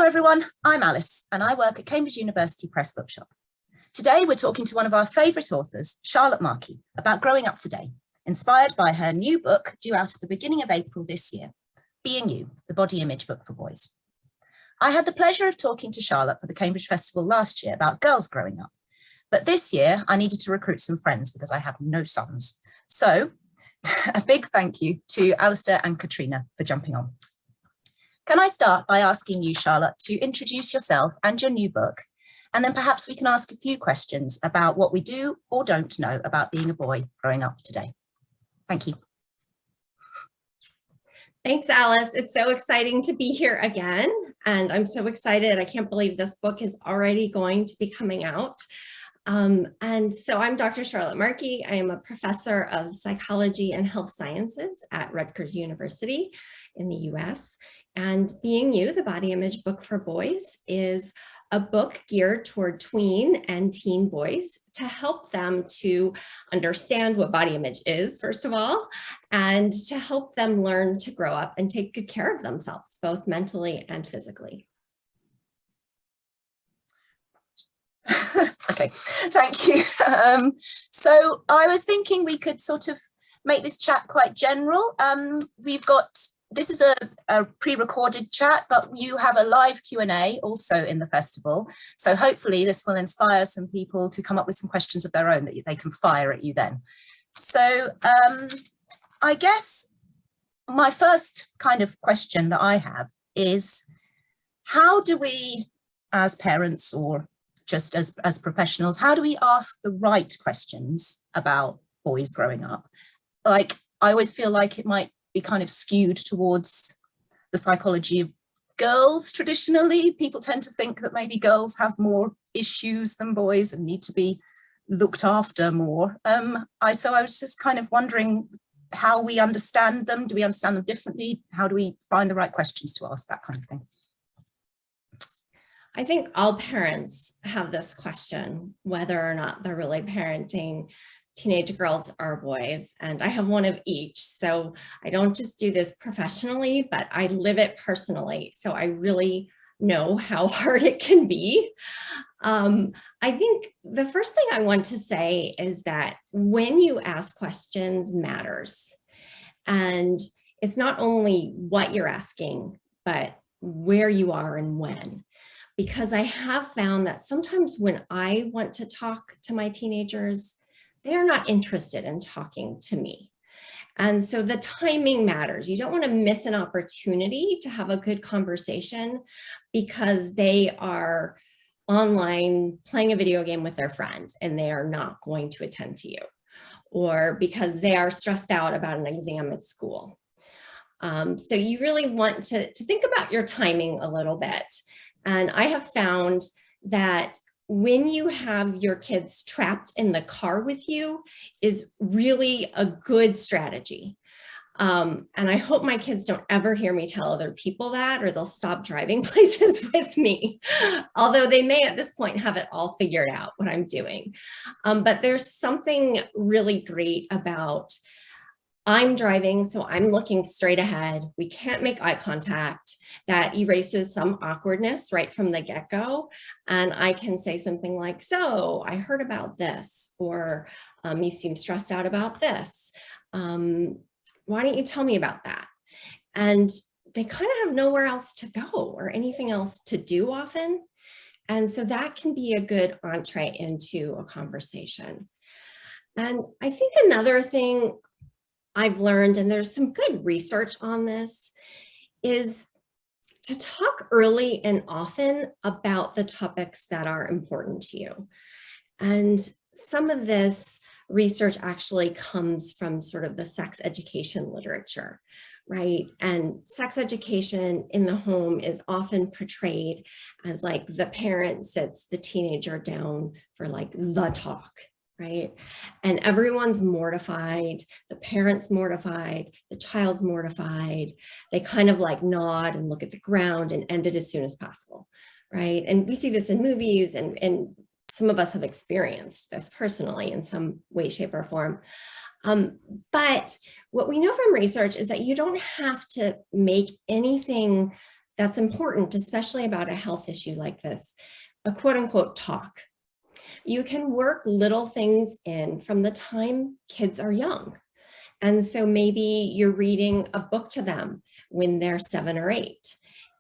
everyone, I'm Alice and I work at Cambridge University Press Bookshop. Today we're talking to one of our favourite authors, Charlotte Markey, about growing up today, inspired by her new book due out at the beginning of April this year, Being You, the body image book for boys. I had the pleasure of talking to Charlotte for the Cambridge Festival last year about girls growing up, but this year I needed to recruit some friends because I have no sons. So a big thank you to Alistair and Katrina for jumping on. Can I start by asking you, Charlotte, to introduce yourself and your new book, and then perhaps we can ask a few questions about what we do or don't know about being a boy growing up today. Thank you. Thanks, Alice. It's so exciting to be here again, and I'm so excited. I can't believe this book is already going to be coming out. And so I'm Dr. Charlotte Markey. I am a professor of psychology and health sciences at Rutgers University in the US. And Being You, the body image book for boys, is a book geared toward tween and teen boys to help them to understand what body image is, first of all, and to help them learn to grow up and take good care of themselves, both mentally and physically. Okay, thank you. So I was thinking we could sort of make this chat quite general. This is a pre-recorded chat, but you have a live Q&A also in the festival. So hopefully this will inspire some people to come up with some questions of their own that they can fire at you then. So I guess my first kind of question that I have is, how do we, as parents or just as professionals, how do we ask the right questions about boys growing up? Like, I always feel like it might be kind of skewed towards the psychology of girls traditionally. People tend to think that maybe girls have more issues than boys and need to be looked after more. So I was just kind of wondering how we understand them. Do we understand them differently? How do we find the right questions to ask, that kind of thing? I think all parents have this question, whether or not they're really parenting teenage girls or boys, and I have one of each. So I don't just do this professionally, but I live it personally. So I really know how hard it can be. I think the first thing I want to say is that when you ask questions matters. And it's not only what you're asking, but where you are and when. Because I have found that sometimes when I want to talk to my teenagers, they're not interested in talking to me. And so the timing matters. You don't want to miss an opportunity to have a good conversation because they are online playing a video game with their friend and they are not going to attend to you, or because they are stressed out about an exam at school. So you really want to think about your timing a little bit. And I have found that when you have your kids trapped in the car with you is really a good strategy. And I hope my kids don't ever hear me tell other people that, or they'll stop driving places with me. Although they may at this point have it all figured out what I'm doing. But there's something really great about, I'm driving, so I'm looking straight ahead. We can't make eye contact. That erases some awkwardness right from the get-go. And I can say something like, so I heard about this, or you seem stressed out about this. Why don't you tell me about that? And they kind of have nowhere else to go or anything else to do often. And so that can be a good entree into a conversation. And I think another thing I've learned, and there's some good research on this, is to talk early and often about the topics that are important to you. And some of this research actually comes from sort of the sex education literature, right? And sex education in the home is often portrayed as like the parent sits the teenager down for like the talk, right? And everyone's mortified, the parent's mortified, the child's mortified. They kind of like nod and look at the ground and end it as soon as possible, right? And we see this in movies, and some of us have experienced this personally in some way, shape, or form. But what we know from research is that you don't have to make anything that's important, especially about a health issue like this, a quote unquote talk. You can work little things in from the time kids are young. And so maybe you're reading a book to them when they're 7 or 8,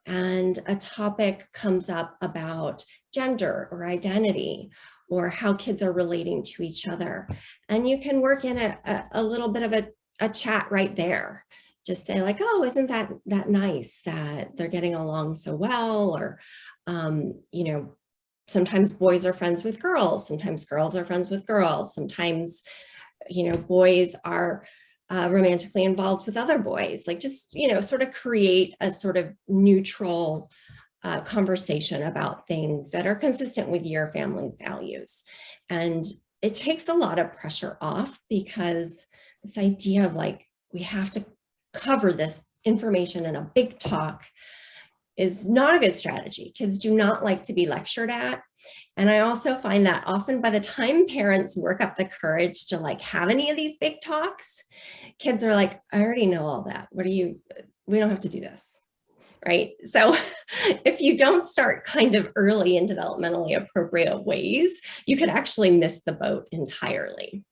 and a topic comes up about gender or identity or how kids are relating to each other. And you can work in a little bit of a chat right there. Just say like, oh, isn't that nice that they're getting along so well? Or, you know, sometimes boys are friends with girls, sometimes girls are friends with girls, sometimes, you know, boys are romantically involved with other boys. Like, just, you know, sort of create a sort of neutral conversation about things that are consistent with your family's values. And it takes a lot of pressure off, because this idea of like, we have to cover this information in a big talk is not a good strategy. Kids do not like to be lectured at. And I also find that often by the time parents work up the courage to like have any of these big talks, kids are like, I already know all that. We don't have to do this, right? So if you don't start kind of early in developmentally appropriate ways, you could actually miss the boat entirely.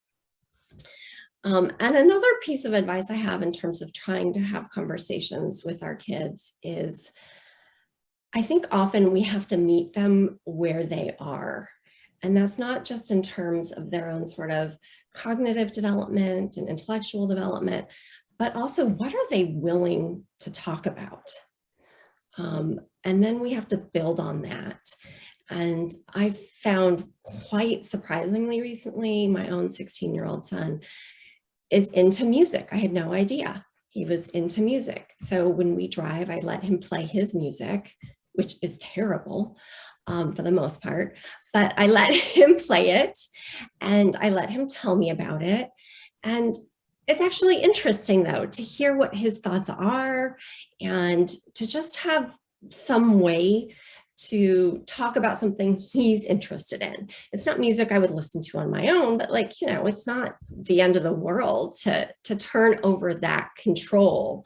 And another piece of advice I have in terms of trying to have conversations with our kids is, I think often we have to meet them where they are. And that's not just in terms of their own sort of cognitive development and intellectual development, but also what are they willing to talk about? And then we have to build on that. And I found quite surprisingly recently, my own 16-year-old son is into music. I had no idea he was into music. So when we drive, I let him play his music, which is terrible for the most part, but I let him play it and I let him tell me about it. And it's actually interesting though, to hear what his thoughts are and to just have some way to talk about something he's interested in. It's not music I would listen to on my own, but like, you know, it's not the end of the world to turn over that control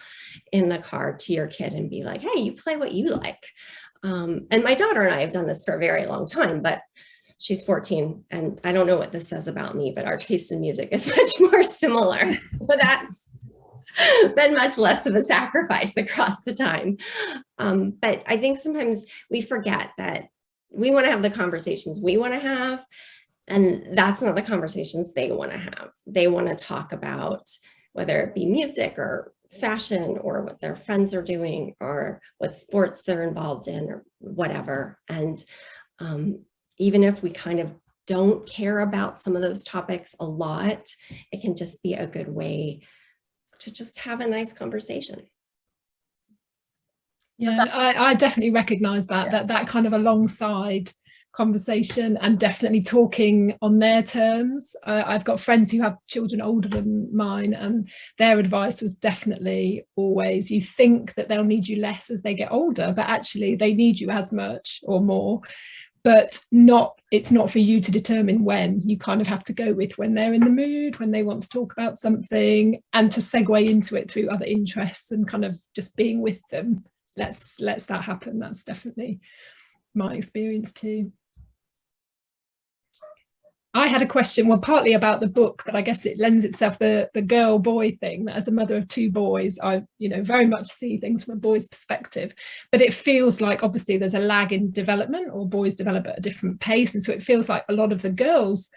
in the car to your kid and be like, hey, you play what you like. And my daughter and I have done this for a very long time, but she's 14 and I don't know what this says about me, but our taste in music is much more similar. So that's been much less of a sacrifice across the time. But I think sometimes we forget that we want to have the conversations we want to have, and that's not the conversations they want to have. They want to talk about whether it be music or fashion or what their friends are doing or what sports they're involved in or whatever. And even if we kind of don't care about some of those topics a lot, it can just be a good way to just have a nice conversation. Yeah, I definitely recognize that, that kind of alongside conversation and definitely talking on their terms. I've got friends who have children older than mine, and their advice was definitely always, you think that they'll need you less as they get older, but actually they need you as much or more. But it's not for you to determine when. You kind of have to go with when they're in the mood, when they want to talk about something, and to segue into it through other interests and kind of just being with them. Let's that happen. That's definitely my experience too. I had a question, well, partly about the book, but I guess it lends itself the girl-boy thing. That as a mother of 2 boys, I, you know, very much see things from a boy's perspective. But it feels like obviously there's a lag in development, or boys develop at a different pace, and so it feels like a lot of the girls,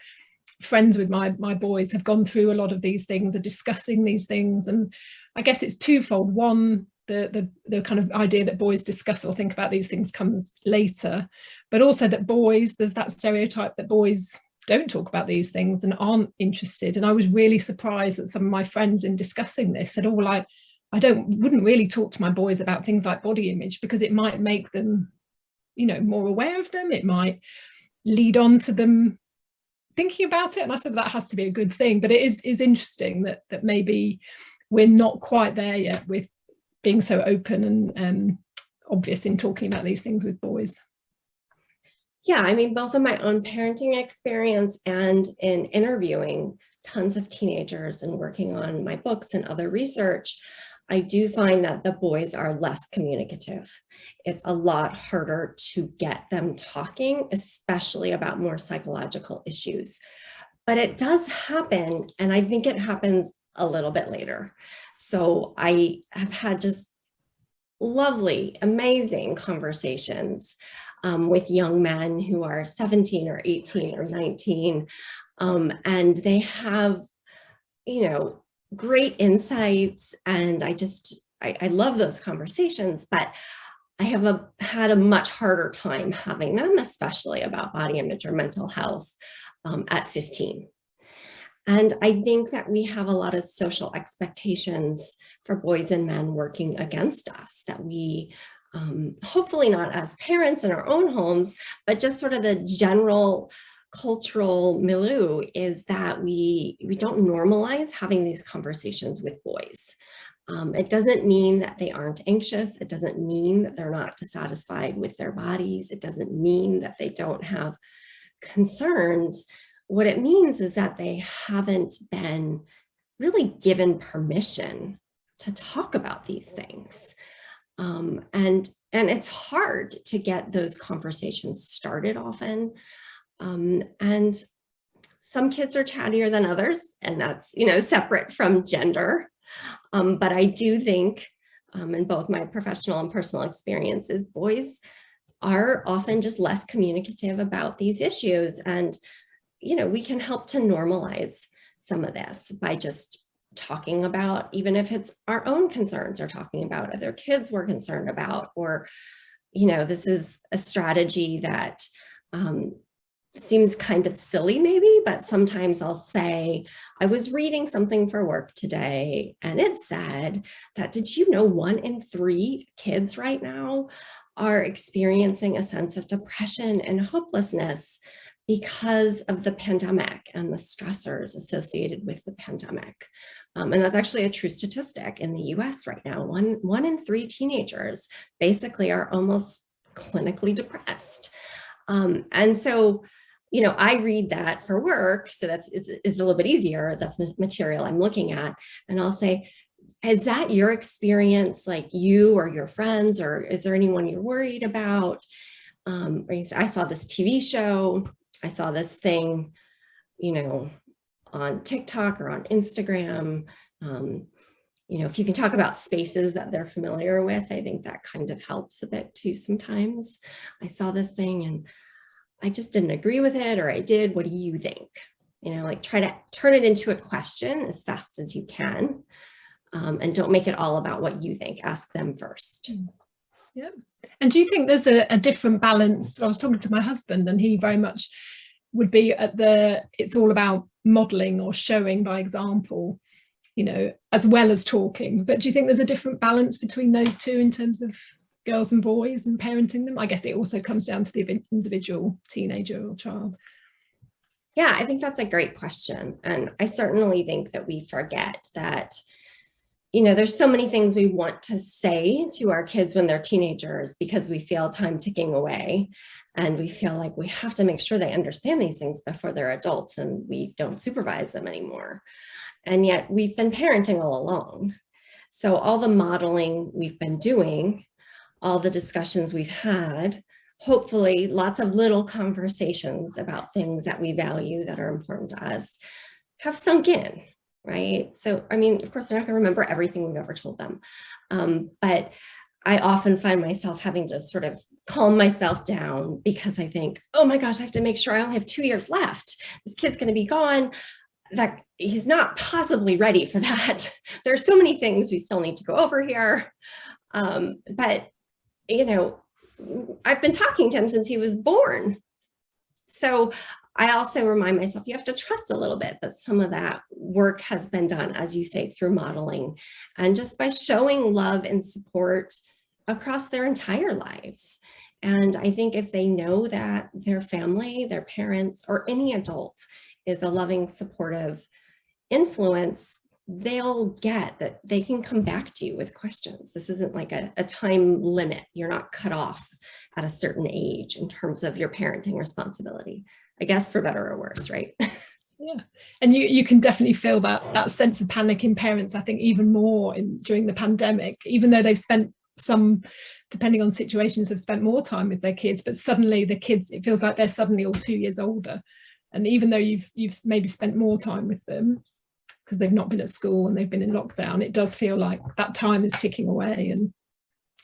friends with my boys, have gone through a lot of these things, are discussing these things, and I guess it's twofold. One, the kind of idea that boys discuss or think about these things comes later, but also that boys, there's that stereotype that boys don't talk about these things and aren't interested. And I was really surprised that some of my friends in discussing this said, oh, well, I wouldn't really talk to my boys about things like body image because it might make them, you know, more aware of them. It might lead on to them thinking about it. And I said that has to be a good thing. But it is interesting that maybe we're not quite there yet with being so open and obvious in talking about these things with boys. Yeah, I mean, both in my own parenting experience and in interviewing tons of teenagers and working on my books and other research, I do find that the boys are less communicative. It's a lot harder to get them talking, especially about more psychological issues. But it does happen, and I think it happens a little bit later. So I have had just lovely, amazing conversations with young men who are 17 or 18 or 19, and they have, you know, great insights, and I love those conversations, but I have had a much harder time having them, especially about body image or mental health at 15. And I think that we have a lot of social expectations for boys and men working against us, that we, hopefully not as parents in our own homes, but just sort of the general cultural milieu is that we don't normalize having these conversations with boys. It doesn't mean that they aren't anxious. It doesn't mean that they're not dissatisfied with their bodies. It doesn't mean that they don't have concerns. What it means is that they haven't been really given permission to talk about these things. And it's hard to get those conversations started often. And some kids are chattier than others, and that's, you know, separate from gender. But I do think, in both my professional and personal experiences, boys are often just less communicative about these issues. And, you know, we can help to normalize some of this by just talking about, even if it's our own concerns, or talking about other kids we're concerned about, or, you know, this is a strategy that seems kind of silly maybe, but sometimes I'll say, I was reading something for work today, and it said that, did you know 1 in 3 kids right now are experiencing a sense of depression and hopelessness because of the pandemic and the stressors associated with the pandemic. And that's actually a true statistic in the US right now. One in 3 teenagers basically are almost clinically depressed. And so, you know, I read that for work, so it's a little bit easier. That's material I'm looking at, and I'll say, is that your experience, like you or your friends, or is there anyone you're worried about? Or you say, I saw this TV show, I saw this thing, you know, on TikTok or on Instagram. You know, if you can talk about spaces that they're familiar with, I think that kind of helps a bit too sometimes. I saw this thing and I just didn't agree with it, or I did, what do you think? You know, like try to turn it into a question as fast as you can. And don't make it all about what you think, ask them first. Yeah. And do you think there's a different balance? I was talking to my husband, and he very much would be at it's all about modeling or showing by example, you know, as well as talking. But do you think there's a different balance between those two in terms of girls and boys and parenting them? I guess it also comes down to the individual teenager or child. Yeah, I think that's a great question. And I certainly think that we forget that, you know, there's so many things we want to say to our kids when they're teenagers because we feel time ticking away, and we feel like we have to make sure they understand these things before they're adults, and we don't supervise them anymore. And yet we've been parenting all along. So all the modeling we've been doing, all the discussions we've had, hopefully lots of little conversations about things that we value that are important to us have sunk in, right? So, I mean, of course, they're not going to remember everything we've ever told them. But I often find myself having to sort of calm myself down because I think, oh my gosh, I have to make sure I only have 2 years left. This kid's going to be gone. That he's not possibly ready for that. There are so many things we still need to go over here. But, you know, I've been talking to him since he was born. So I also remind myself, you have to trust a little bit that some of that work has been done, as you say, through modeling and just by showing love and support across their entire lives. And I think if they know that their family, their parents, or any adult is a loving, supportive influence, they'll get that they can come back to you with questions. This isn't like a time limit. You're not cut off at a certain age in terms of your parenting responsibility, I guess, for better or worse, right? Yeah, and you can definitely feel that sense of panic in parents, I think, even more during the pandemic, even though they've spent some, depending on situations, have spent more time with their kids, but suddenly the kids, it feels like they're suddenly all 2 years older. And even though you've maybe spent more time with them because they've not been at school and they've been in lockdown, it does feel like that time is ticking away. And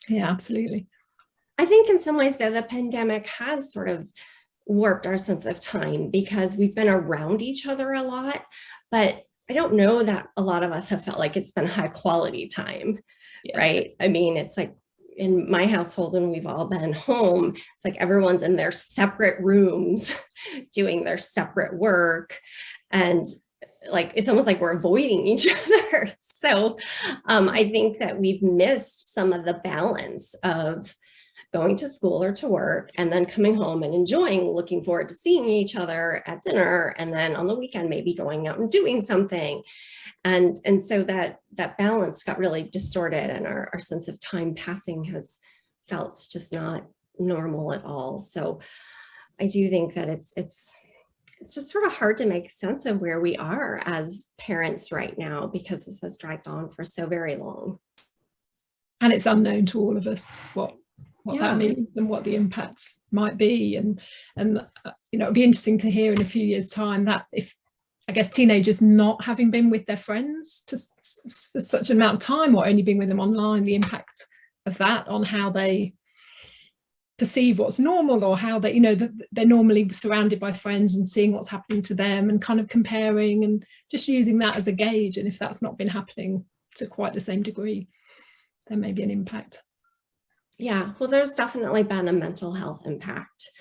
yeah, absolutely. I think in some ways, though, the pandemic has sort of warped our sense of time because we've been around each other a lot, but I don't know that a lot of us have felt like it's been high quality time, right? I mean, it's like in my household when we've all been home, it's like everyone's in their separate rooms doing their separate work. And like, it's almost like we're avoiding each other. So I think that we've missed some of the balance of going to school or to work and then coming home and enjoying, looking forward to seeing each other at dinner, and then on the weekend maybe going out and doing something. And so that balance got really distorted, and our sense of time passing has felt just not normal at all. So I do think that it's just sort of hard to make sense of where we are as parents right now, because this has dragged on for so very long. And it's unknown to all of us what that means and what the impacts might be. And you know, it'd be interesting to hear in a few years' time that if, I guess, teenagers not having been with their friends for such an amount of time, or only being with them online, the impact of that on how they perceive what's normal, or how they, you know, they're normally surrounded by friends and seeing what's happening to them and kind of comparing and just using that as a gauge. And if that's not been happening to quite the same degree, there may be an impact. Yeah, well, there's definitely been a mental health impact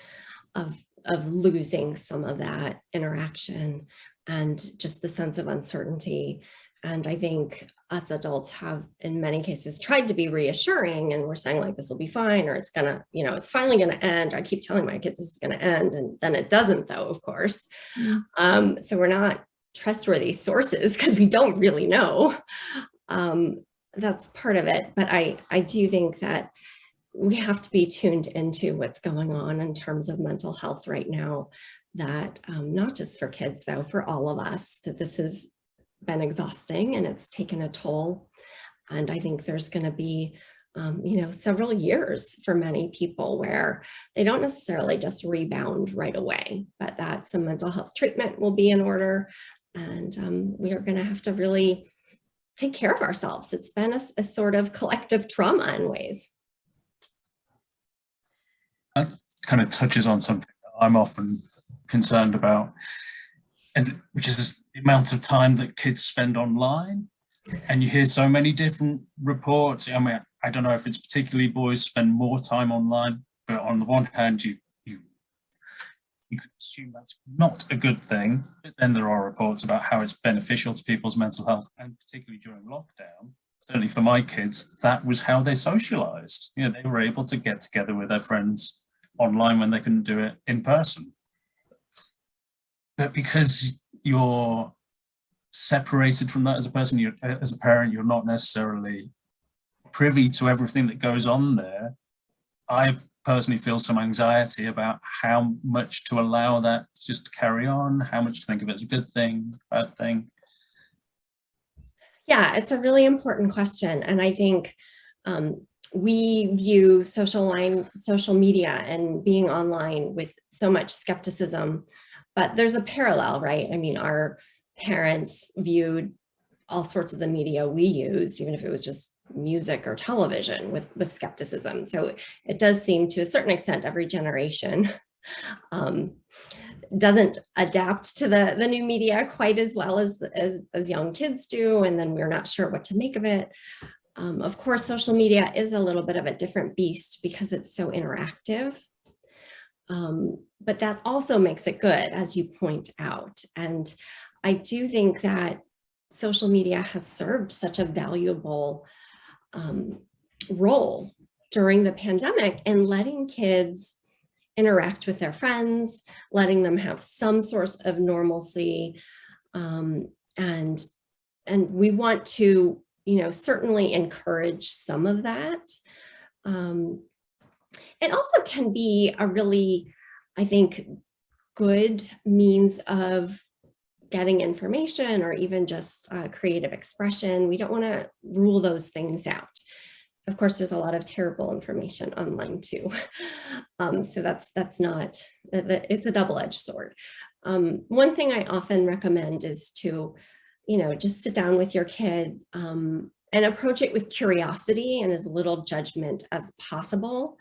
of losing some of that interaction and just the sense of uncertainty. And I think us adults have, in many cases, tried to be reassuring, and we're saying like, this will be fine, or it's gonna, you know, it's finally gonna end. I keep telling my kids this is gonna end, and then it doesn't, though, of course. So we're not trustworthy sources because we don't really know. That's part of it. But I do think that we have to be tuned into what's going on in terms of mental health right now, that not just for kids, though, for all of us, that this has been exhausting and it's taken a toll. And I think there's going to be, you know, several years for many people where they don't necessarily just rebound right away, but that some mental health treatment will be in order. And we are going to have to really take care of ourselves. It's been a sort of collective trauma in ways. That kind of touches on something that I'm often concerned about, and which is the amount of time that kids spend online. And you hear so many different reports. I mean, I don't know if it's particularly boys spend more time online, but on the one hand, you could assume that's not a good thing. But then there are reports about how it's beneficial to people's mental health, and particularly during lockdown. Certainly for my kids, that was how they socialized. You know, they were able to get together with their friends online when they couldn't do it in person. But because you're separated from that as a person, as a parent, you're not necessarily privy to everything that goes on there. I personally feel some anxiety about how much to allow that just to carry on, how much to think of it as a good thing, bad thing. Yeah, it's a really important question. And I think we view social media and being online with so much skepticism, but there's a parallel, right? I mean, our parents viewed all sorts of the media we used, even if it was just music or television, with skepticism. So it does seem, to a certain extent, every generation doesn't adapt to the new media quite as well as young kids do, and then we're not sure what to make of it. Of course, social media is a little bit of a different beast because it's so interactive, but that also makes it good, as you point out. And I do think that social media has served such a valuable role during the pandemic in letting kids interact with their friends, letting them have some source of normalcy. And we want to, you know, certainly encourage some of that. It also can be a really, I think, good means of getting information or even just creative expression. We don't want to rule those things out. Of course, there's a lot of terrible information online too. So that's not, it's a double-edged sword. One thing I often recommend is to, just sit down with your kid and approach it with curiosity and as little judgment as possible,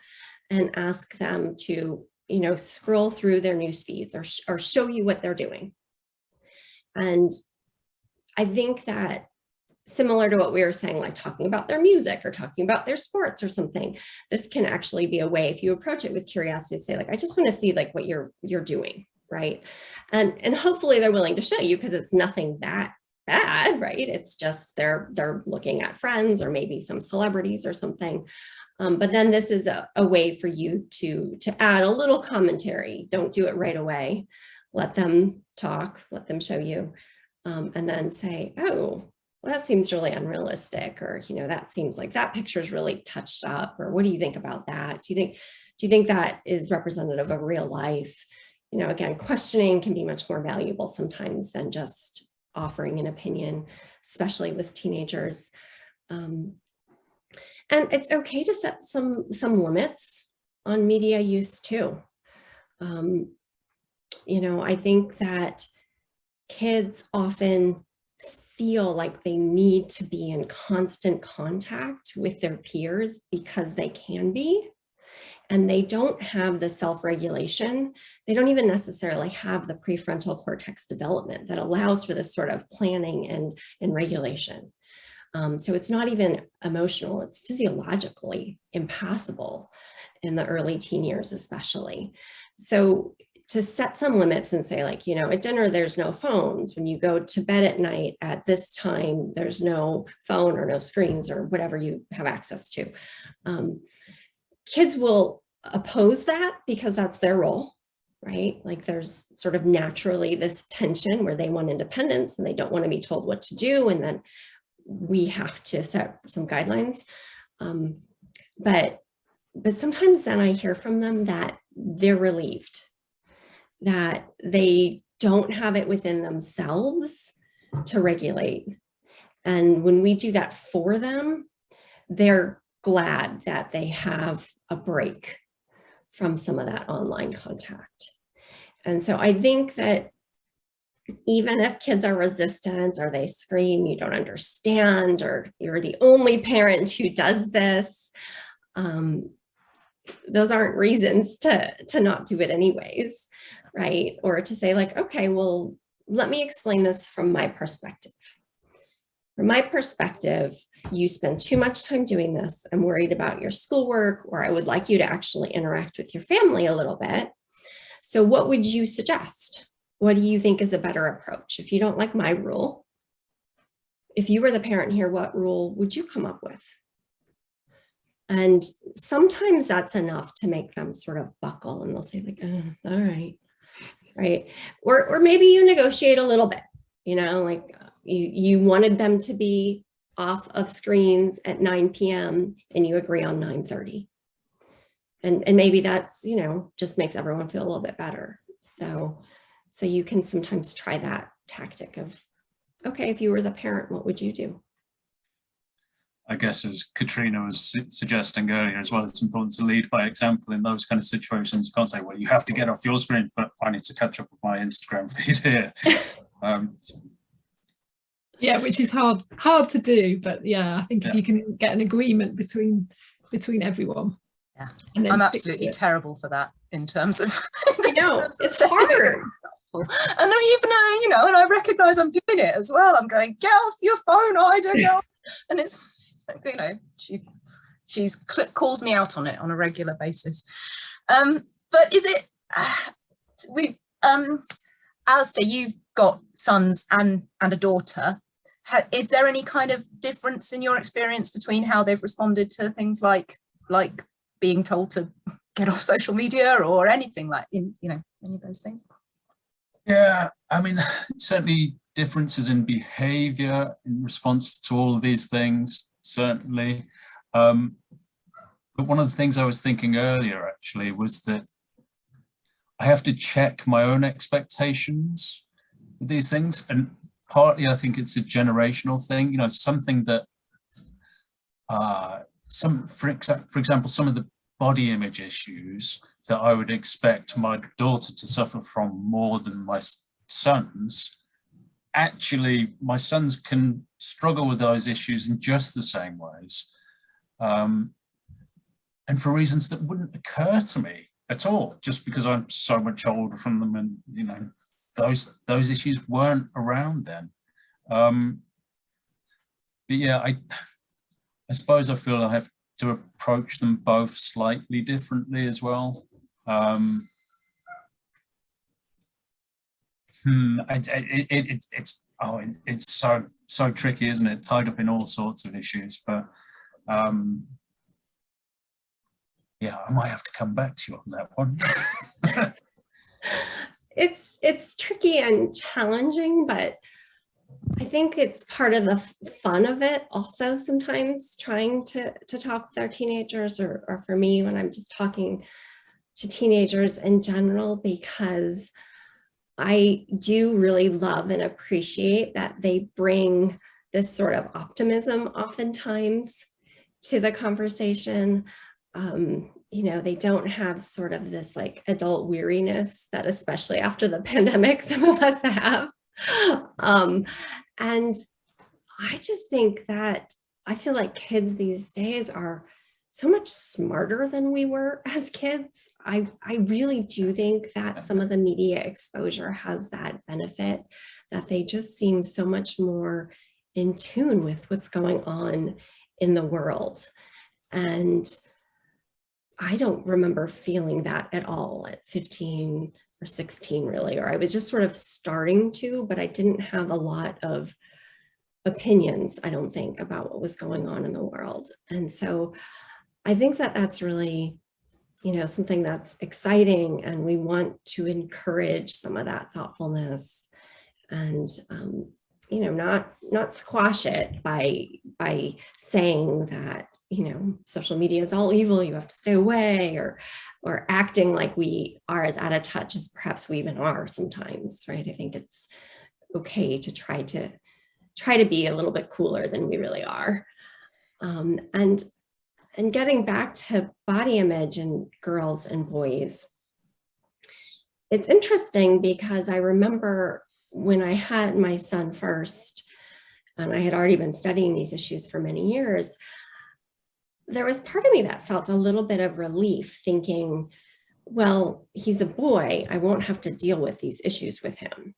and ask them to, scroll through their news feeds or show you what they're doing. And I think that, similar to what we were saying, like talking about their music or talking about their sports or something, this can actually be a way, if you approach it with curiosity, to say like, I just want to see like what you're doing, right? And hopefully they're willing to show you, because it's nothing that bad, right? It's just they're looking at friends or maybe some celebrities or something. But then this is a way for you to add a little commentary. Don't do it right away. Let them talk, let them show you, and then say, oh, well, that seems really unrealistic, or, that seems like that picture is really touched up, or what do you think about that? Do you think that is representative of real life? Again, questioning can be much more valuable sometimes than just offering an opinion, especially with teenagers. And it's okay to set some limits on media use too. I think that kids often feel like they need to be in constant contact with their peers because they can be, and they don't have the self-regulation. They don't even necessarily have the prefrontal cortex development that allows for this sort of planning and regulation. So it's not even emotional, it's physiologically impossible in the early teen years, especially. So to set some limits and say, like, at dinner, there's no phones. When you go to bed at night at this time, there's no phone or no screens or whatever you have access to. Kids will oppose that because that's their role, right? Like there's sort of naturally this tension where they want independence and they don't want to be told what to do. And then we have to set some guidelines. But sometimes then I hear from them that they're relieved that they don't have it within themselves to regulate. And when we do that for them, they're glad that they have a break from some of that online contact. And so I think that even if kids are resistant or they scream, you don't understand, or you're the only parent who does this, those aren't reasons to not do it anyways, right? Or to say like, okay, well, let me explain this from my perspective. From my perspective, you spend too much time doing this. I'm worried about your schoolwork, or I would like you to actually interact with your family a little bit. So what would you suggest? What do you think is a better approach? If you don't like my rule, if you were the parent here, what rule would you come up with? And sometimes that's enough to make them sort of buckle, and they'll say like, oh, all right, right? Or maybe you negotiate a little bit, like you wanted them to be off of screens at 9 p.m. and you agree on 9:30. And maybe that's, just makes everyone feel a little bit better. So you can sometimes try that tactic of, okay, if you were the parent, what would you do? I guess, as Katrina was suggesting earlier as well, it's important to lead by example in those kind of situations. You can't say, well, you have to get off your screen, but I need to catch up with my Instagram feed here. Yeah, which is hard to do, but yeah, I think if you can get an agreement between everyone. Yeah, I'm absolutely terrible for that in terms of. I know, it's hard. And even though, and I recognise I'm doing it as well. I'm going, get off your phone, I don't know. And it's, she calls me out on it on a regular basis. But is it, Alistair, you've got sons and a daughter. Is there any kind of difference in your experience between how they've responded to things like being told to get off social media or anything like any of those things? Yeah, I mean, certainly differences in behavior in response to all of these things, certainly. But one of the things I was thinking earlier actually was that I have to check my own expectations with these things, and partly I think it's a generational thing. You know, something that for example, some of the body image issues that I would expect my daughter to suffer from more than my sons, actually my sons can struggle with those issues in just the same ways, and for reasons that wouldn't occur to me at all, just because I'm so much older from them, and you know, those issues weren't around then. But yeah, I suppose I feel I have to approach them both slightly differently as well. It's so tricky, isn't it? Tied up in all sorts of issues, but yeah, I might have to come back to you on that one. It's tricky and challenging, but I think it's part of the fun of it also, sometimes trying to talk with our teenagers, or for me when I'm just talking to teenagers in general, because I do really love and appreciate that they bring this sort of optimism oftentimes to the conversation. You know, they don't have sort of this like adult weariness that, especially after the pandemic, some of us have. And I just think that I feel like kids these days are so much smarter than we were as kids. I really do think that some of the media exposure has that benefit, that they just seem so much more in tune with what's going on in the world. And I don't remember feeling that at all at 15 or 16, really, or I was just sort of starting to, but I didn't have a lot of opinions, I don't think, about what was going on in the world. And so I think that that's really, you know, something that's exciting, and we want to encourage some of that thoughtfulness, and you know, not squash it by saying that, you know, social media is all evil, you have to stay away, or acting like we are as out of touch as perhaps we even are sometimes, right? I think it's okay to try to be a little bit cooler than we really are. And getting back to body image in girls and boys, it's interesting because I remember when I had my son first, and I had already been studying these issues for many years, there was part of me that felt a little bit of relief, thinking, well, he's a boy, I won't have to deal with these issues with him.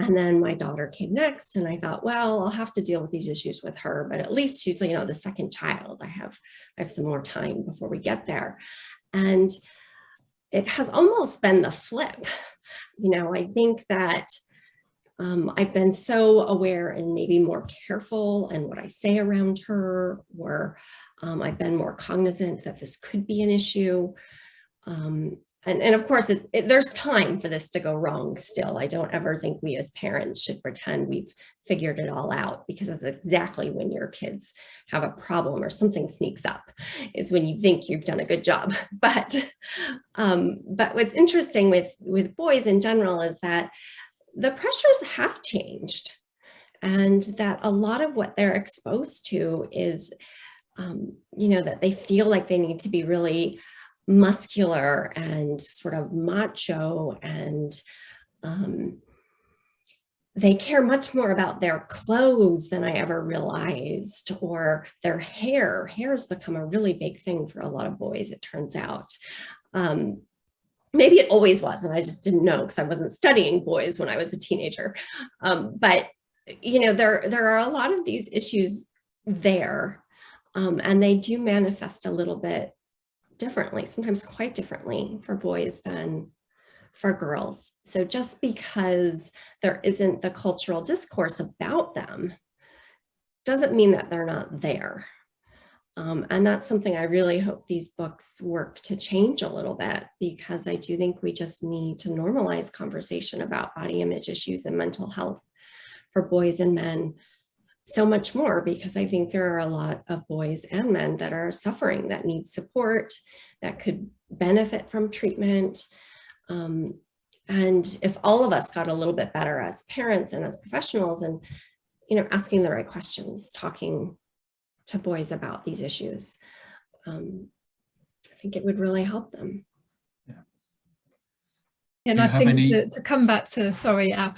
And then my daughter came next, and I thought, well, I'll have to deal with these issues with her, but at least she's, you know, the second child. I have some more time before we get there. And it has almost been the flip. You know, I think that I've been so aware and maybe more careful in what I say around her, or I've been more cognizant that this could be an issue. And of course, there's time for this to go wrong still. I don't ever think we as parents should pretend we've figured it all out, because that's exactly when your kids have a problem or something sneaks up, is when you think you've done a good job. But what's interesting with boys in general is that the pressures have changed, and that a lot of what they're exposed to is, you know, that they feel like they need to be really muscular and sort of macho, and they care much more about their clothes than I ever realized, or their hair. Hair has become a really big thing for a lot of boys, it turns out. Maybe it always was, and I just didn't know because I wasn't studying boys when I was a teenager. But you know, there are a lot of these issues there, and they do manifest a little bit differently, sometimes quite differently for boys than for girls. So just because there isn't the cultural discourse about them doesn't mean that they're not there. And that's something I really hope these books work to change a little bit, because I do think we just need to normalize conversation about body image issues and mental health for boys and men so much more, because I think there are a lot of boys and men that are suffering, that need support, that could benefit from treatment. And if all of us got a little bit better as parents and as professionals, and, you know, asking the right questions, talking to boys about these issues, I think it would really help them. Yeah. And I think to come back to, sorry, Al,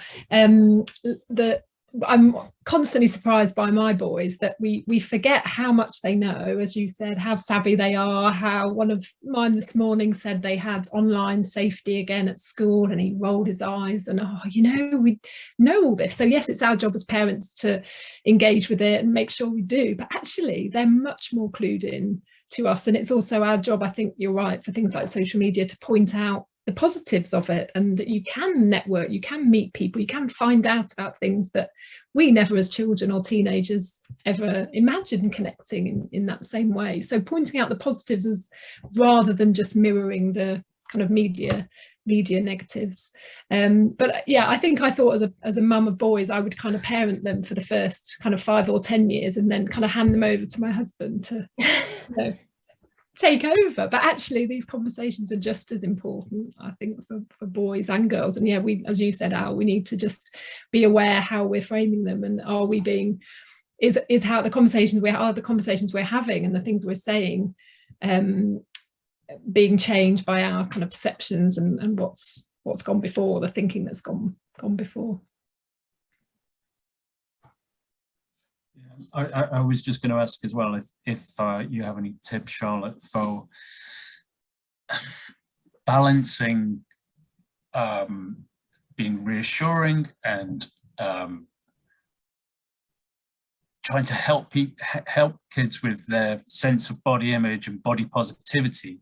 I'm constantly surprised by my boys that we forget how much they know, as you said, how savvy they are, how one of mine this morning said they had online safety again at school, and he rolled his eyes and, oh, you know, we know all this. So yes, it's our job as parents to engage with it and make sure we do, but actually they're much more clued in to us. And it's also our job, I think you're right, for things like social media to point out the positives of it, and that you can network, you can meet people, you can find out about things that we never as children or teenagers ever imagined connecting in that same way. So pointing out the positives as rather than just mirroring the kind of media negatives. But yeah, I think I thought as a mum of boys, I would kind of parent them for the first kind of 5 or 10 years and then kind of hand them over to my husband to, you know, take over. But actually these conversations are just as important, I think, for boys and girls. And yeah, we, as you said, Al, we need to just be aware how we're framing them, and are we being, is how the conversations we're having and the things we're saying being changed by our kind of perceptions and what's gone before, the thinking that's gone before. I was just going to ask as well if you have any tips, Charlotte, for balancing being reassuring and trying to help kids with their sense of body image and body positivity,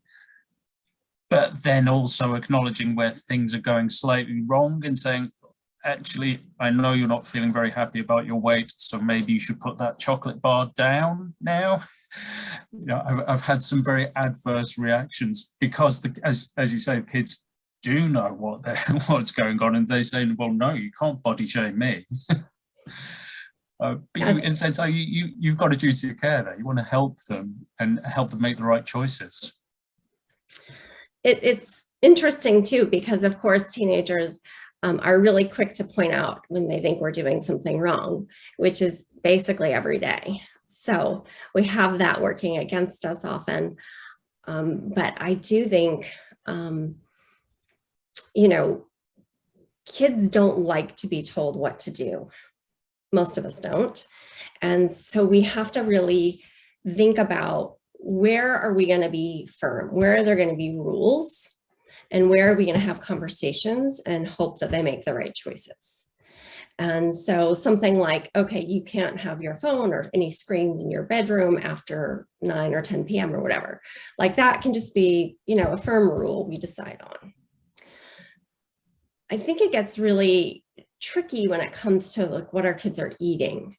but then also acknowledging where things are going slightly wrong and saying, actually, I know you're not feeling very happy about your weight, so maybe you should put that chocolate bar down now. You know, I've had some very adverse reactions because, as you say, kids do know what's going on, and they say, well, no, you can't body shame me. But yes. In a sense, you've got a duty of care there. You want to help them and help them make the right choices. It's interesting too, because of course teenagers are really quick to point out when they think we're doing something wrong, which is basically every day. So we have that working against us often. But I do think, you know, kids don't like to be told what to do. Most of us don't. And so we have to really think about, where are we going to be firm? Where are there going to be rules? And where are we going to have conversations and hope that they make the right choices? And so something like, okay, you can't have your phone or any screens in your bedroom after 9 or 10 p.m. or whatever. Like that can just be, you know, a firm rule we decide on. I think it gets really tricky when it comes to like what our kids are eating,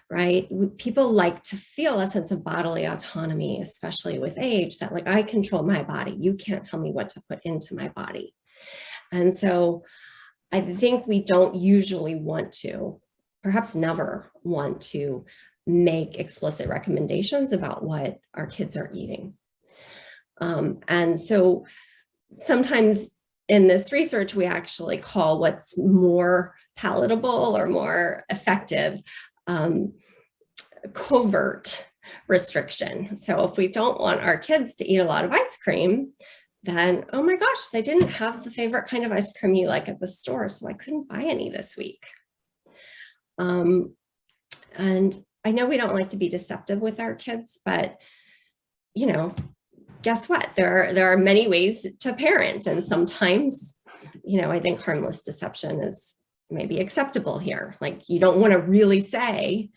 right? People like to feel a sense of bodily autonomy, especially with age, that like, I control my body. You can't tell me what to put into my body. And so I think we don't usually want to, perhaps never want to, make explicit recommendations about what our kids are eating. And so sometimes in this research, we actually call what's more palatable or more effective covert restriction. So if we don't want our kids to eat a lot of ice cream, then, oh my gosh, they didn't have the favorite kind of ice cream you like at the store, so I couldn't buy any this week. And I know we don't like to be deceptive with our kids, but, you know, guess what? There are many ways to parent, and sometimes, you know, I think harmless deception is maybe acceptable here. Like, you don't want to really say,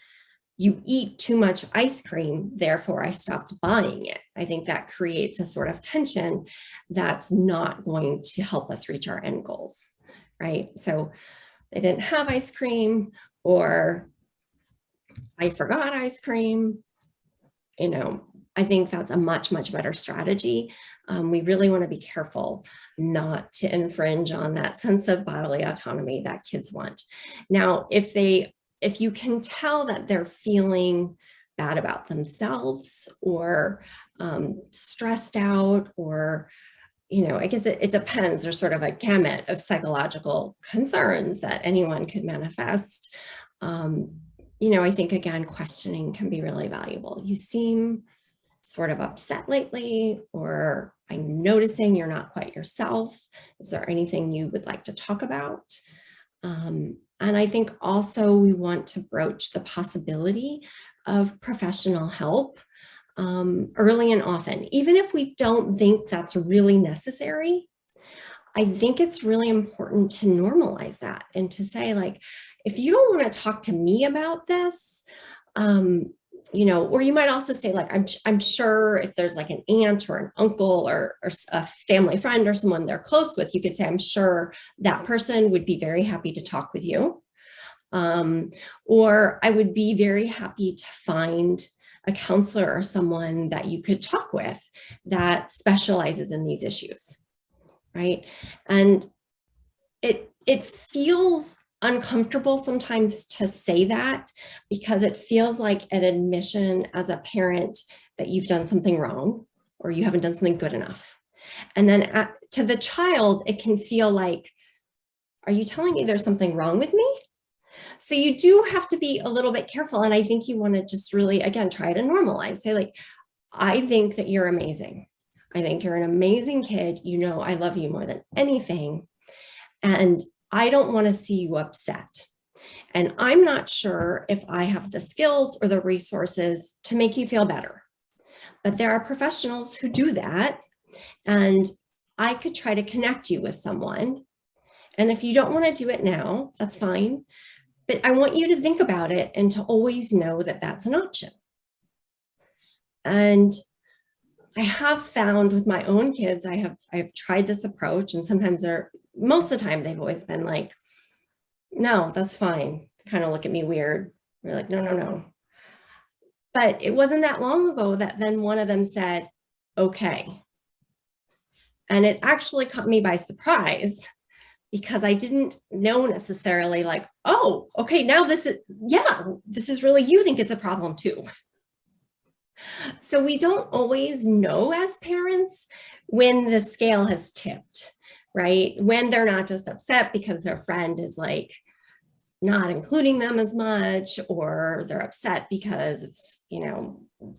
you eat too much ice cream, therefore I stopped buying it. I think that creates a sort of tension that's not going to help us reach our end goals, right? So they didn't have ice cream, or I forgot ice cream. You know, I think that's a much, much better strategy. We really want to be careful not to infringe on that sense of bodily autonomy that kids want. Now, if you can tell that they're feeling bad about themselves, or stressed out, or I guess it depends. There's sort of a gamut of psychological concerns that anyone could manifest. I think, again, questioning can be really valuable. You seem sort of upset lately, or I'm noticing you're not quite yourself. Is there anything you would like to talk about? And I think also we want to broach the possibility of professional help early and often. Even if we don't think that's really necessary, I think it's really important to normalize that and to say, like, if you don't want to talk to me about this, or you might also say, like, I'm sure if there's like an aunt or an uncle or a family friend or someone they're close with, you could say, I'm sure that person would be very happy to talk with you. Or I would be very happy to find a counselor or someone that you could talk with that specializes in these issues, right? And it feels uncomfortable sometimes to say that, because it feels like an admission as a parent that you've done something wrong or you haven't done something good enough. And then to the child, it can feel like, are you telling me there's something wrong with me? So you do have to be a little bit careful. And I think you want to just really, again, try to normalize. Say, like, I think that you're amazing. I think you're an amazing kid. I love you more than anything. And I don't want to see you upset. And I'm not sure if I have the skills or the resources to make you feel better. But there are professionals who do that. And I could try to connect you with someone. And if you don't want to do it now, that's fine. But I want you to think about it and to always know that that's an option. And I have found with my own kids, I've tried this approach, and sometimes most of the time they've always been like, no, that's fine. Kind of look at me weird. We're like, no. But it wasn't that long ago that then one of them said, okay. And it actually caught me by surprise, because I didn't know necessarily, like, oh, okay, now this is really, you think it's a problem too. So we don't always know as parents when the scale has tipped, right? When they're not just upset because their friend is like not including them as much, or they're upset because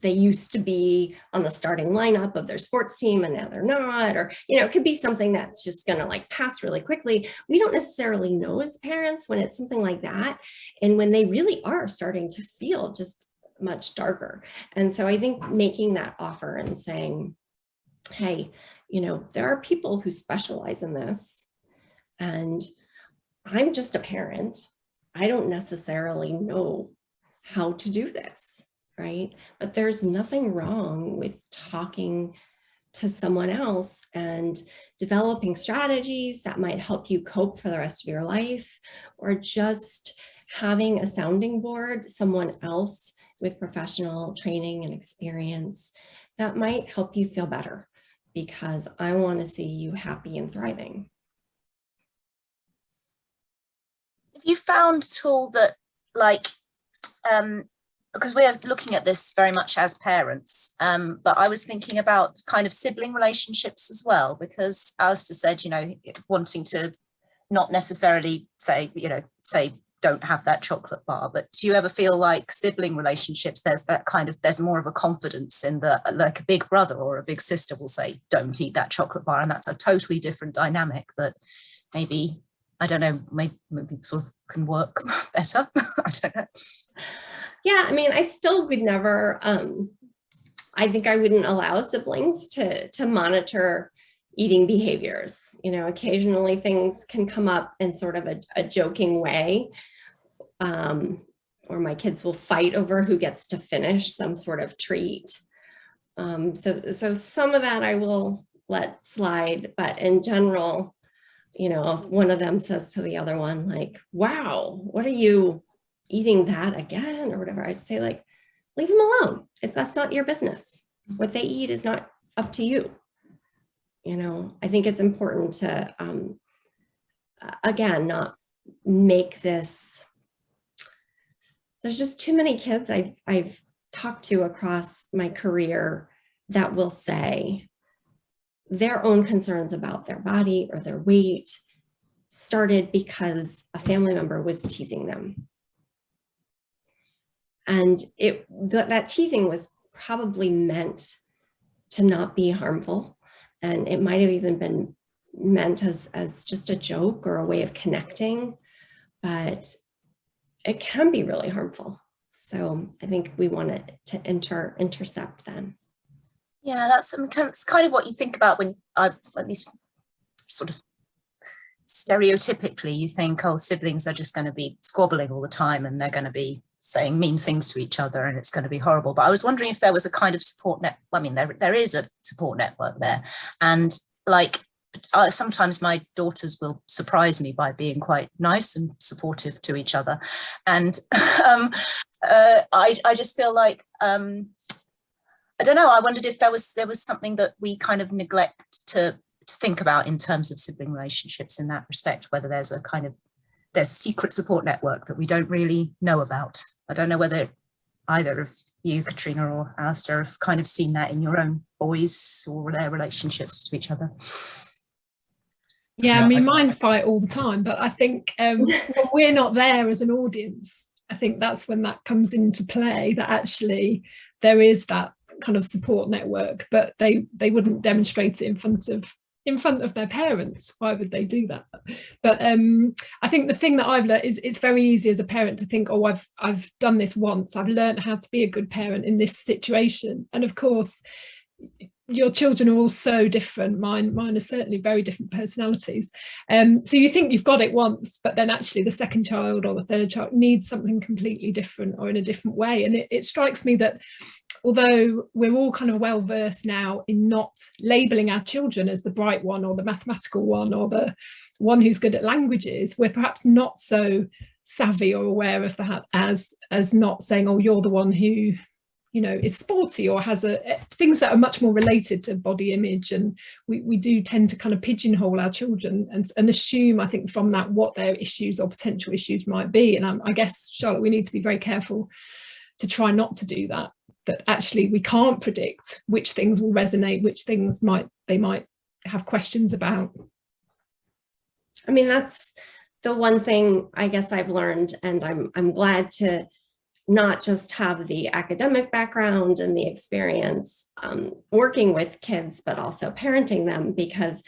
they used to be on the starting lineup of their sports team and now they're not, or it could be something that's just going to like pass really quickly. We don't necessarily know as parents when it's something like that, and when they really are starting to feel just much darker. And so I think making that offer and saying, hey, there are people who specialize in this, and I'm just a parent. I don't necessarily know how to do this, right? But there's nothing wrong with talking to someone else and developing strategies that might help you cope for the rest of your life, or just having a sounding board, someone else with professional training and experience that might help you feel better, because I want to see you happy and thriving. Have you found at all that, like, because we're looking at this very much as parents, but I was thinking about kind of sibling relationships as well, because Alistair said, wanting to not necessarily say don't have that chocolate bar, but do you ever feel like sibling relationships, there's more of a confidence in that, like a big brother or a big sister will say, don't eat that chocolate bar, and that's a totally different dynamic that maybe, I don't know, maybe sort of can work better. I don't know. Yeah, I mean, I still would never, I think I wouldn't allow siblings to monitor eating behaviors. Occasionally things can come up in sort of a joking way, or my kids will fight over who gets to finish some sort of treat. So some of that I will let slide, but in general, if one of them says to the other one, like, wow, what are you eating that again, or whatever, I'd say, like, leave them alone. That's not your business. What they eat is not up to you. I think it's important to, again, not make this, there's just too many kids I've talked to across my career that will say, their own concerns about their body or their weight started because a family member was teasing them. And that teasing was probably meant to not be harmful. And it might have even been meant as just a joke or a way of connecting, but it can be really harmful. So I think we wanted to intercept them. Yeah, that's kind of what you think about when at least sort of stereotypically, you think, oh, siblings are just going to be squabbling all the time and they're going to be saying mean things to each other and it's going to be horrible. But I was wondering if there was a kind of support net. I mean, there is a support network there. And like, sometimes my daughters will surprise me by being quite nice and supportive to each other. And I just feel like, I don't know, I wondered if there was something that we kind of neglect to think about in terms of sibling relationships in that respect, whether there's a secret support network that we don't really know about. I don't know whether either of you, Katrina or Alistair, have kind of seen that in your own boys or their relationships to each other. Yeah, I mean, mine fight all the time, but I think when we're not there as an audience, I think that's when that comes into play, that actually there is that kind of support network, but they wouldn't demonstrate it in front of their parents. Why would they do that? But I think the thing that I've learned is it's very easy as a parent to think, oh, I've done this once, I've learned how to be a good parent in this situation. And of course, your children are all so different. Mine are certainly very different personalities. So you think you've got it once, but then actually the second child or the third child needs something completely different or in a different way. And it strikes me that although we're all kind of well versed now in not labeling our children as the bright one or the mathematical one or the one who's good at languages, we're perhaps not so savvy or aware of that as not saying, oh, you're the one who, you know, is sporty or has things that are much more related to body image. And we do tend to kind of pigeonhole our children and assume, I think, from that what their issues or potential issues might be. And I guess, Charlotte, we need to be very careful to try not to do that actually we can't predict which things will resonate, which things they might have questions about. I mean, that's the one thing I guess I've learned, and I'm glad to not just have the academic background and the experience working with kids, but also parenting them, because,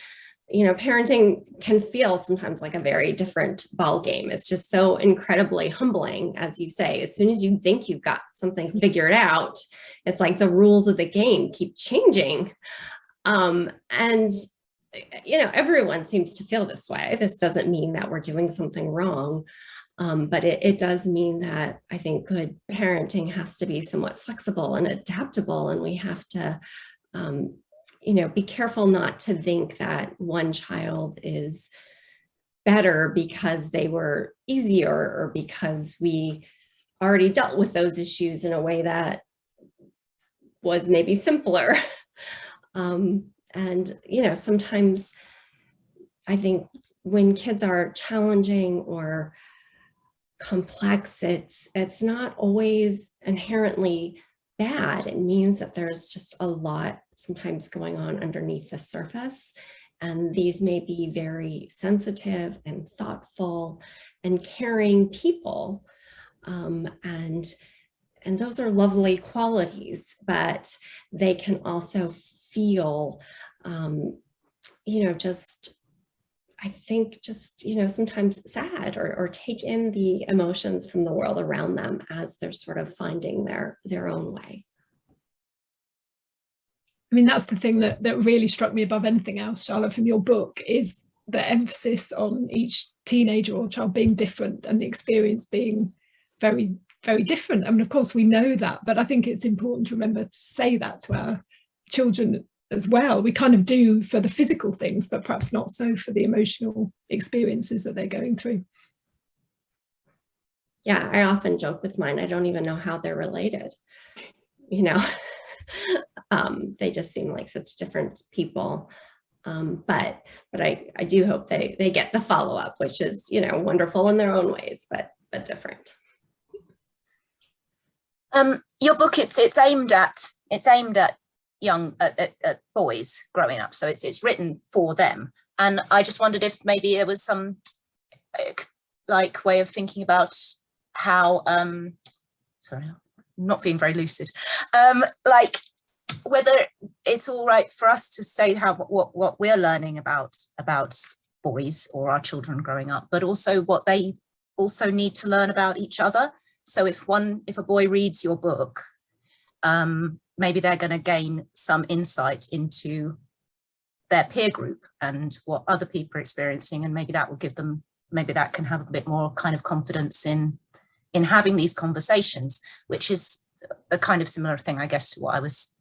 you know, parenting can feel sometimes like a very different ball game. It's just so incredibly humbling, as you say. As soon as you think you've got something figured out, it's like the rules of the game keep changing. And, you know, everyone seems to feel this way. This doesn't mean that we're doing something wrong. But it does mean that I think good parenting has to be somewhat flexible and adaptable, and we have to, you know, be careful not to think that one child is better because they were easier or because we already dealt with those issues in a way that was maybe simpler. And, you know, sometimes I think when kids are challenging or complex, it's not always inherently bad. It means that there's just a lot sometimes going on underneath the surface. And these may be very sensitive and thoughtful and caring people. And those are lovely qualities, but they can also feel, you know, just, I think just, you know, sometimes sad or take in the emotions from the world around them as they're sort of finding their own way. I mean, that's the thing that really struck me above anything else, Charlotte, from your book, is the emphasis on each teenager or child being different and the experience being very, very different. I mean, of course, we know that, but I think it's important to remember to say that to our children as well. We kind of do for the physical things, but perhaps not so for the emotional experiences that they're going through. Yeah, I often joke with mine, I don't even know how they're related, you know. They just seem like such different people. But I do hope they get the follow-up, which is, you know, wonderful in their own ways, but different. Your book, it's aimed at boys growing up, so it's written for them. And I just wondered if maybe there was some like way of thinking about how sorry, I'm not being very lucid, like whether it's all right for us to say what we're learning about boys or our children growing up, but also what they also need to learn about each other. So if a boy reads your book, maybe they're going to gain some insight into their peer group and what other people are experiencing, and maybe that will give them, maybe that can have a bit more kind of confidence in having these conversations, which is a kind of similar thing, I guess, to what I was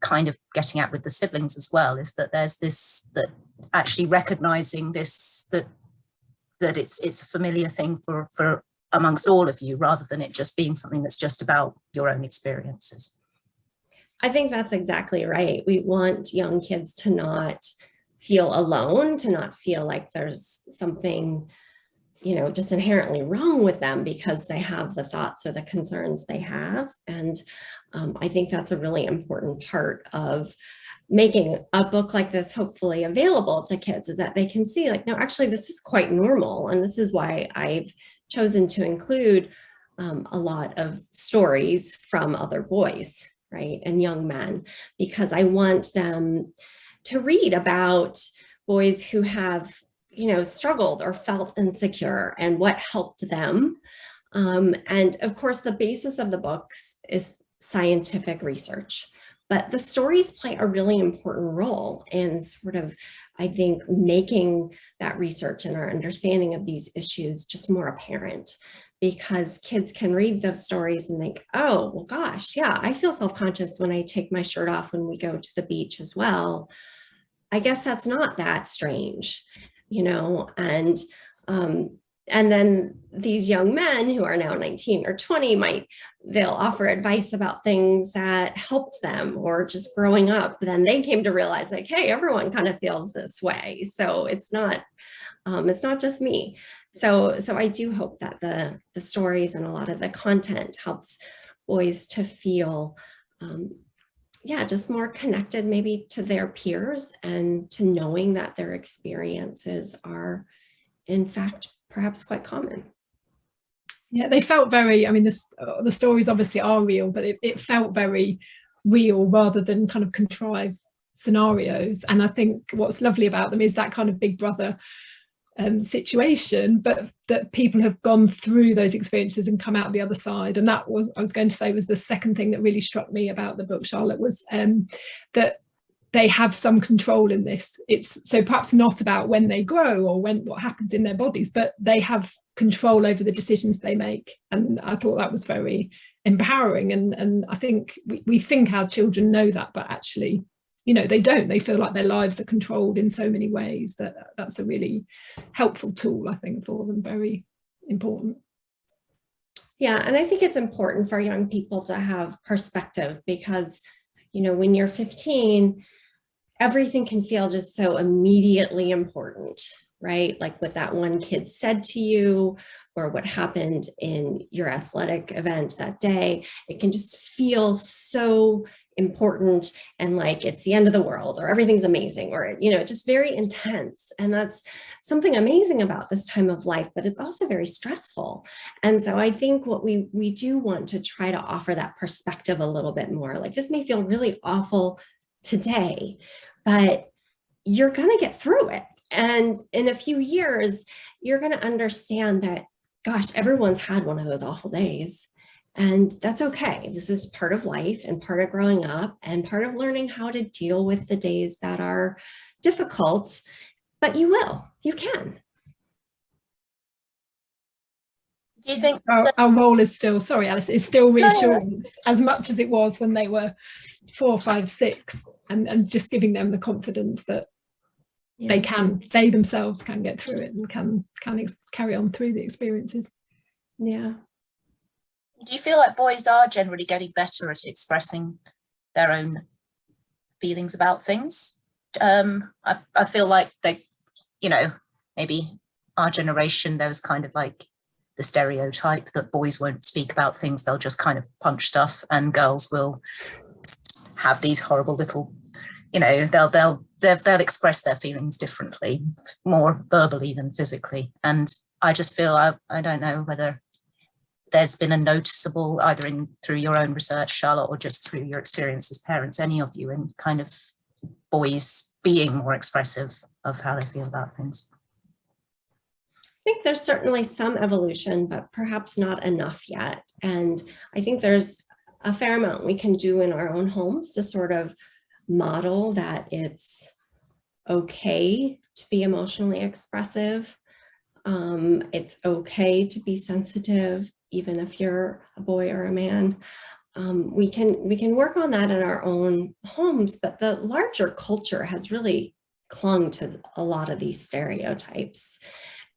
kind of getting at with the siblings as well, is that there's this, that actually recognizing this, that it's a familiar thing for amongst all of you, rather than it just being something that's just about your own experiences. I think that's exactly right. We want young kids to not feel alone, to not feel like there's something, just inherently wrong with them because they have the thoughts or the concerns they have. And I think that's a really important part of making a book like this hopefully available to kids, is that they can see like, no, actually, this is quite normal. And this is why I've chosen to include a lot of stories from other boys, right, and young men, because I want them to read about boys who have, struggled or felt insecure and what helped them. And of course, the basis of the books is scientific research, but the stories play a really important role in sort of, I think, making that research and our understanding of these issues just more apparent, because kids can read those stories and think, oh, well, gosh, yeah, I feel self-conscious when I take my shirt off when we go to the beach as well. I guess that's not that strange, and then these young men who are now 19 or 20 they'll offer advice about things that helped them or just growing up. Then they came to realize like, hey, everyone kind of feels this way. So it's not just me. So I do hope that the stories and a lot of the content helps boys to feel, just more connected maybe to their peers and to knowing that their experiences are in fact perhaps quite common. Yeah, they felt very, the stories obviously are real, but it felt very real rather than kind of contrived scenarios. And I think what's lovely about them is that kind of big brother situation, but that people have gone through those experiences and come out the other side. And that was, I was going to say, was the second thing that really struck me about the book, Charlotte, was that they have some control in this. It's so perhaps not about when they grow or what happens in their bodies, but they have control over the decisions they make. And I thought that was very empowering. And I think we think our children know that, but actually, they don't. They feel like their lives are controlled in so many ways that's a really helpful tool, I think, for them. Very important. Yeah, and I think it's important for young people to have perspective, because, when you're 15, everything can feel just so immediately important, right? Like what that one kid said to you or what happened in your athletic event that day. It can just feel so important and like it's the end of the world or everything's amazing or, just very intense. And that's something amazing about this time of life, but it's also very stressful. And so I think what we do want to try to offer that perspective a little bit more. Like this may feel really awful today, but you're going to get through it. And in a few years, you're going to understand that, gosh, everyone's had one of those awful days. And that's okay. This is part of life and part of growing up and part of learning how to deal with the days that are difficult, but you can. Do you think our role is still, sorry, Alice, is still reassuring as much as it was when they were 4, 5, 6, and just giving them the confidence that they themselves can get through it and can carry on through the experiences. Yeah. Do you feel like boys are generally getting better at expressing their own feelings about things? I feel like they, maybe our generation, there was kind of like the stereotype that boys won't speak about things, they'll just kind of punch stuff, and girls will have these horrible little, you know, they'll express their feelings differently, more verbally than physically. And I just feel, I don't know whether there's been a noticeable, either through your own research, Charlotte, or just through your experience as parents, any of you, in kind of boys being more expressive of how they feel about things. I think there's certainly some evolution, but perhaps not enough yet. And I think there's a fair amount we can do in our own homes to sort of model that it's okay to be emotionally expressive. It's okay to be sensitive, even if you're a boy or a man. We can work on that in our own homes, but the larger culture has really clung to a lot of these stereotypes.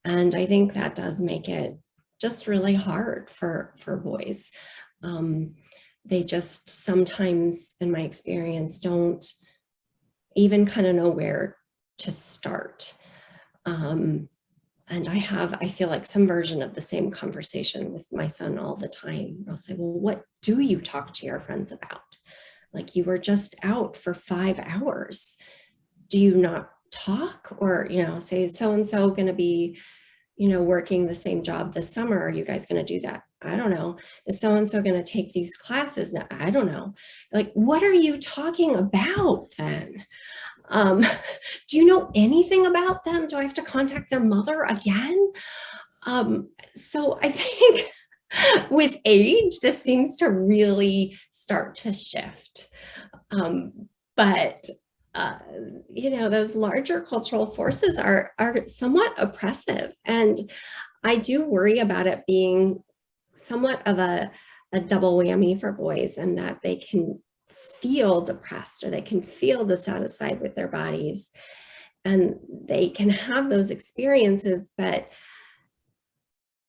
And I think that does make it just really hard for boys. They just sometimes, in my experience, don't even kind of know where to start. And I feel like some version of the same conversation with my son all the time. I'll say, well, what do you talk to your friends about? Like, you were just out for 5 hours. Do you not talk? Or, you know, say, so-and-so going to be, you know, working the same job this summer. Are you guys going to do that? I don't know. Is so-and-so going to take these classes? No, I don't know. Like, what are you talking about then? Do you know anything about them? Do I have to contact their mother again? So I think with age, this seems to really start to shift. But you know, those larger cultural forces are somewhat oppressive. And I do worry about it being somewhat of a double whammy for boys, and that they can feel depressed or they can feel dissatisfied with their bodies, and they can have those experiences, but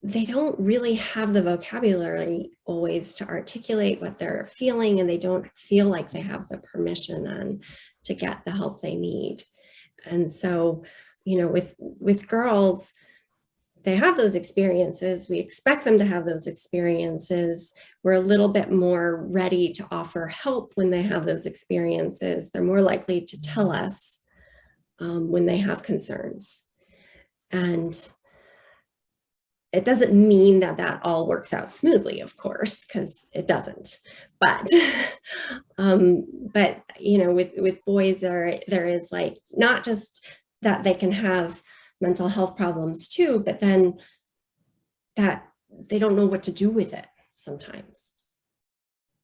they don't really have the vocabulary always to articulate what they're feeling, and they don't feel like they have the permission then to get the help they need. And so, you know, with girls, they have those experiences. We expect them to have those experiences. We're a little bit more ready to offer help when they have those experiences. They're more likely to tell us when they have concerns. And it doesn't mean that that all works out smoothly, of course, because it doesn't. But you know, with boys, there is like not just that they can have mental health problems too, but then that they don't know what to do with it sometimes.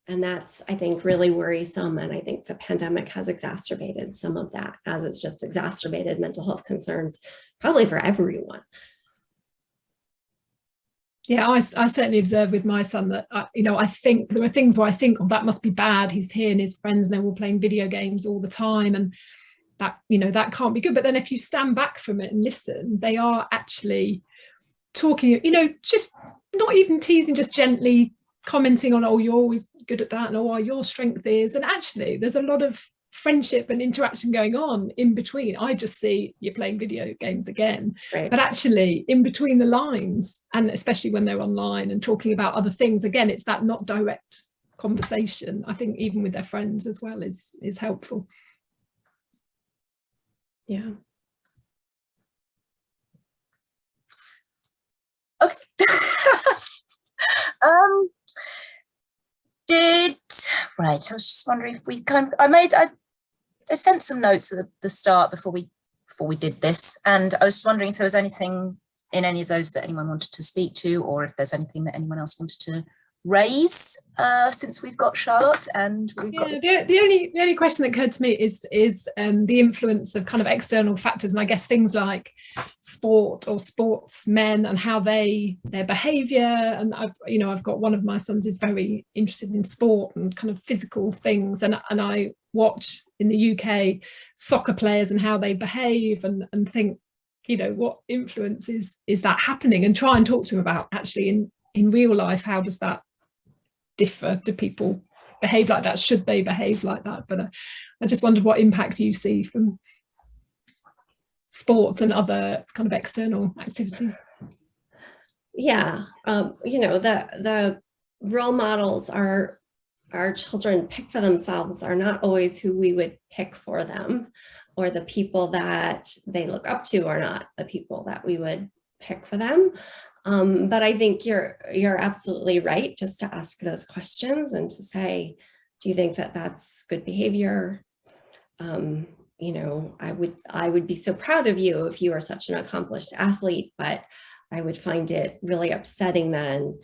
And that's, I think, really worrisome. And I think the pandemic has exacerbated some of that, as it's just exacerbated mental health concerns, probably for everyone. Yeah, I certainly observe with my son that, you know, I think there are things where I think, oh, that must be bad. He's here and his friends and they're all playing video games all the time. And that, you know, that can't be good. But then if you stand back from it and listen, they are actually talking, you know, just not even teasing, just gently commenting on, oh, you're always good at that, and oh, your strength is. And actually, there's a lot of friendship and interaction going on in between. I just see you're playing video games again, right. But actually in between the lines, and especially when they're online and talking about other things, again, it's that not direct conversation, I think, even with their friends as well, is helpful. Yeah. Okay. Right, I was just wondering if we I sent some notes at the start before we did this, and I was just wondering if there was anything in any of those that anyone wanted to speak to, or if there's anything that anyone else wanted to raise, since we've got Charlotte and we've got the only question that occurred to me is the influence of kind of external factors, and I guess things like sport or sportsmen and how their behavior. And I've got one of my sons is very interested in sport and kind of physical things, and I watch in the UK soccer players and how they behave, and think, you know, what influence is that happening, and try and talk to him about actually in real life, how does that differ? Do people behave like that? Should they behave like that? But I just wondered what impact you see from sports and other kind of external activities. Yeah, you know, the role models are our children pick for themselves are not always who we would pick for them, or the people that they look up to are not the people that we would pick for them. But I think you're absolutely right, just to ask those questions and to say, do you think that that's good behavior? You know, I would be so proud of you if you are such an accomplished athlete, but I would find it really upsetting then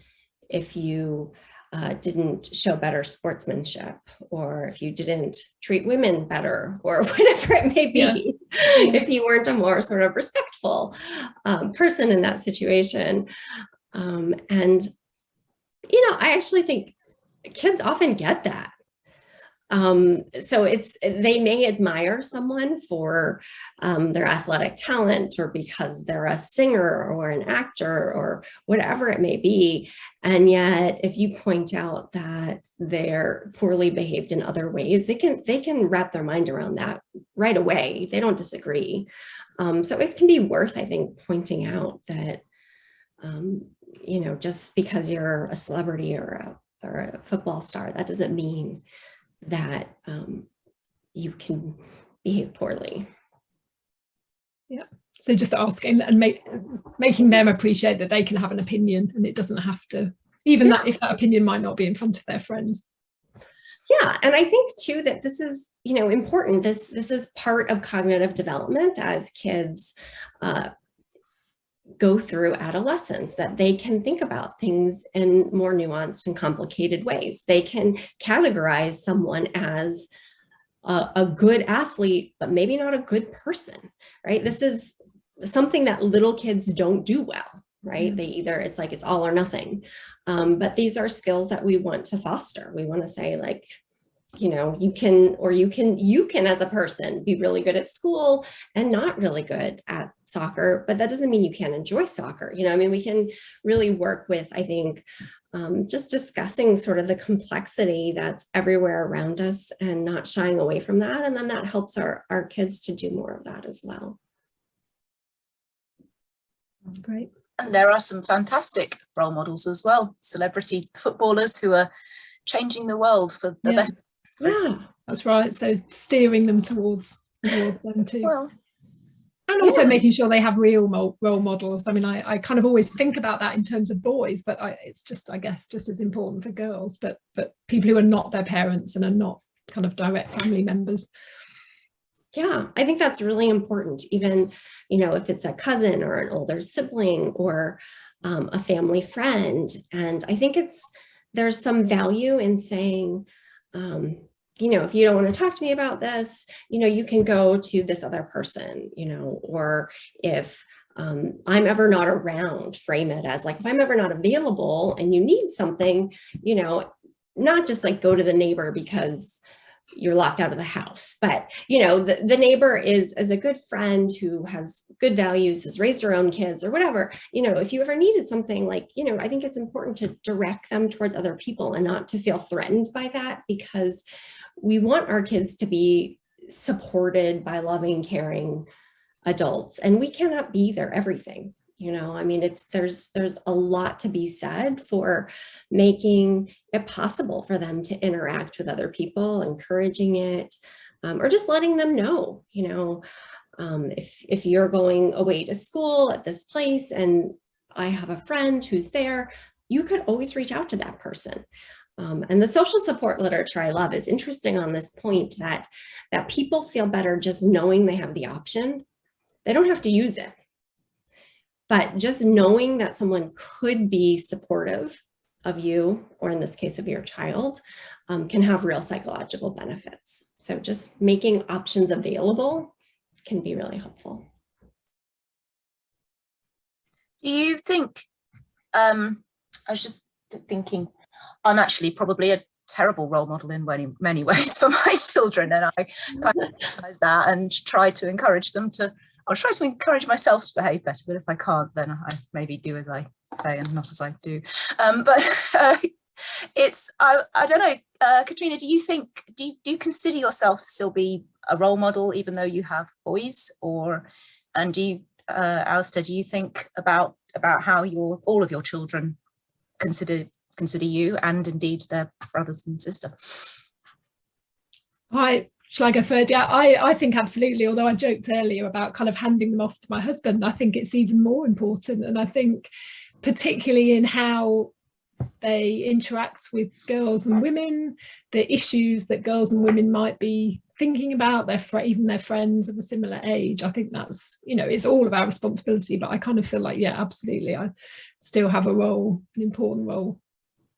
if you didn't show better sportsmanship, or if you didn't treat women better, or whatever it may be, if you weren't a more sort of respectful person in that situation. And, you know, I actually think kids often get that. So they may admire someone for their athletic talent, or because they're a singer or an actor or whatever it may be. And yet, if you point out that they're poorly behaved in other ways, they can wrap their mind around that right away. They don't disagree. So it can be worth, I think, pointing out that, you know, just because you're a celebrity or a football star, that doesn't mean that you can behave poorly. Yeah. So just asking and making them appreciate that they can have an opinion, and it doesn't have to, even that if that opinion might not be in front of their friends. Yeah, and I think too that this is, you know, important. This is part of cognitive development as kids go through adolescence, that they can think about things in more nuanced and complicated ways. They can categorize someone as a good athlete, but maybe not a good person, right? This is something that little kids don't do well, right? They either, it's like it's all or nothing. But these are skills that we want to foster. We want to say, like, you know, you can as a person be really good at school and not really good at soccer, but that doesn't mean you can't enjoy soccer. You know, I mean, we can really work with, I think, just discussing sort of the complexity that's everywhere around us and not shying away from that. And then that helps our kids to do more of that as well. Great. And there are some fantastic role models as well, celebrity footballers who are changing the world for the better. Yeah, that's right. So steering them towards them too. Well, and also making sure they have real role models. I mean, I kind of always think about that in terms of boys, but it's just, I guess, just as important for girls, but people who are not their parents and are not kind of direct family members. Yeah, I think that's really important. Even, you know, if it's a cousin or an older sibling or a family friend. And I think there's some value in saying, you know, if you don't want to talk to me about this, you know, you can go to this other person, you know, or if I'm ever not around, frame it as like, if I'm ever not available and you need something, you know, not just like go to the neighbor because you're locked out of the house, but, you know, the neighbor is a good friend who has good values, has raised her own kids or whatever. You know, if you ever needed something, like, you know, I think it's important to direct them towards other people and not to feel threatened by that, because we want our kids to be supported by loving, caring adults, and we cannot be their everything. You know, I mean, there's a lot to be said for making it possible for them to interact with other people, encouraging it, or just letting them know, you know, if you're going away to school at this place and I have a friend who's there, you could always reach out to that person. And the social support literature I love is interesting on this point, that people feel better just knowing they have the option. They don't have to use it. But just knowing that someone could be supportive of you, or in this case of your child, can have real psychological benefits. So just making options available can be really helpful. do you think, I was just thinking, I'm actually probably a terrible role model in many ways for my children, and I kind of realize that and try to encourage them to, I'll try to encourage myself to behave better, but if I can't, then I maybe do as I say and not as I do. It's, I don't know, Katrina, do you think, do you consider yourself to still be a role model even though you have boys, and do you, Alistair, do you think about how all of your children consider consider you and indeed their brothers and sister. Shall I go first? Yeah, I think absolutely, although I joked earlier about kind of handing them off to my husband, I think it's even more important. And I think particularly in how they interact with girls and women, the issues that girls and women might be thinking about, even their friends of a similar age, I think that's, it's all about responsibility, but I kind of feel like, yeah, absolutely, I still have a role, an important role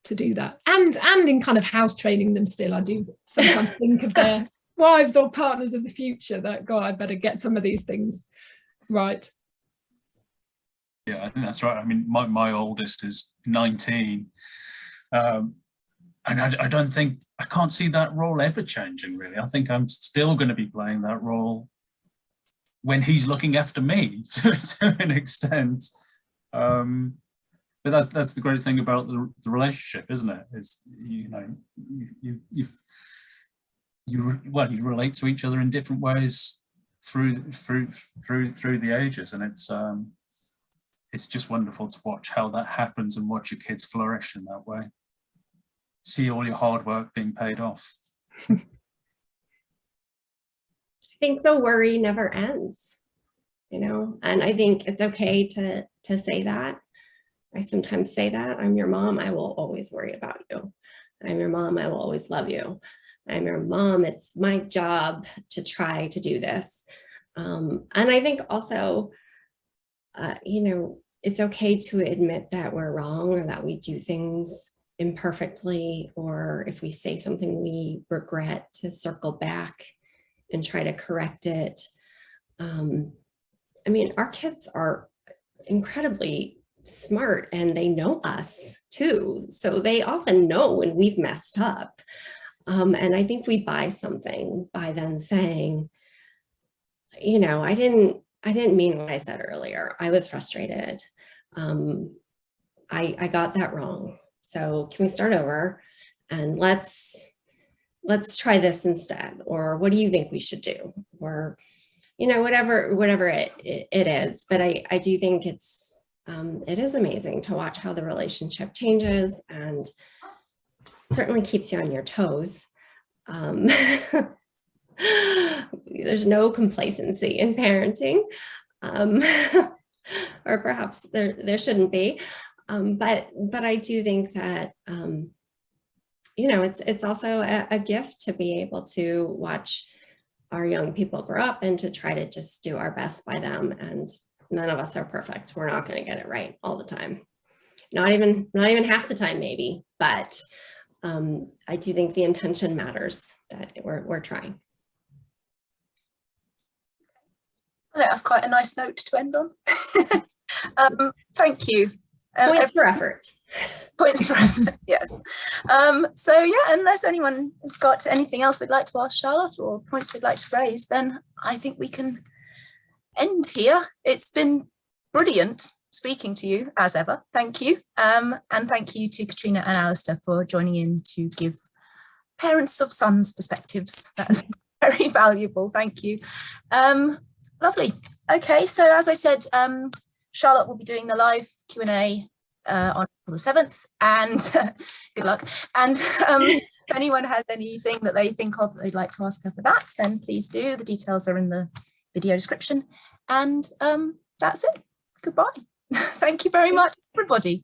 to do that. And in kind of house training them still, I do sometimes think of their wives or partners of the future that, God, I better get some of these things right. Yeah, I think that's right. I mean, my oldest is 19. And I can't see that role ever changing, really. I think I'm still going to be playing that role when he's looking after me to an extent. But that's the great thing about the relationship, isn't it? Is, you relate to each other in different ways through the ages, and it's just wonderful to watch how that happens and watch your kids flourish in that way. See all your hard work being paid off. I think the worry never ends, and I think it's okay to say that. I sometimes say that. I'm your mom, I will always worry about you. I'm your mom, I will always love you. I'm your mom, it's my job to try to do this. And I think also, it's okay to admit that we're wrong or that we do things imperfectly, or if we say something we regret, to circle back and try to correct it. I mean, our kids are incredibly smart and they know us too. So they often know when we've messed up. And I think we buy something by then saying, I didn't mean what I said earlier. I was frustrated. I got that wrong. So can we start over and let's try this instead? Or what do you think we should do? Or, whatever it is. But I do think it is amazing to watch how the relationship changes, and certainly keeps you on your toes. There's no complacency in parenting, or perhaps there shouldn't be. But I do think that, it's also a gift to be able to watch our young people grow up and to try to just do our best by them. And none of us are perfect. We're not going to get it right all the time. Not even half the time, maybe. But I do think the intention matters, that we're trying. That was quite a nice note to end on. Thank you. Points for effort. Points for effort, yes. So yeah, unless anyone has got anything else they'd like to ask Charlotte or points they'd like to raise, then I think we can end here. It's been brilliant speaking to you as ever. Thank you. And thank you to Katrina and Alistair for joining in to give parents of sons perspectives. That's very valuable. Thank you. Lovely. Okay, so as I said, Charlotte will be doing the live Q&A on the 7th, and good luck. And if anyone has anything that they think of that they'd like to ask her for that, then please do. The details are in the video description. And that's it. Goodbye. Thank you very much, everybody.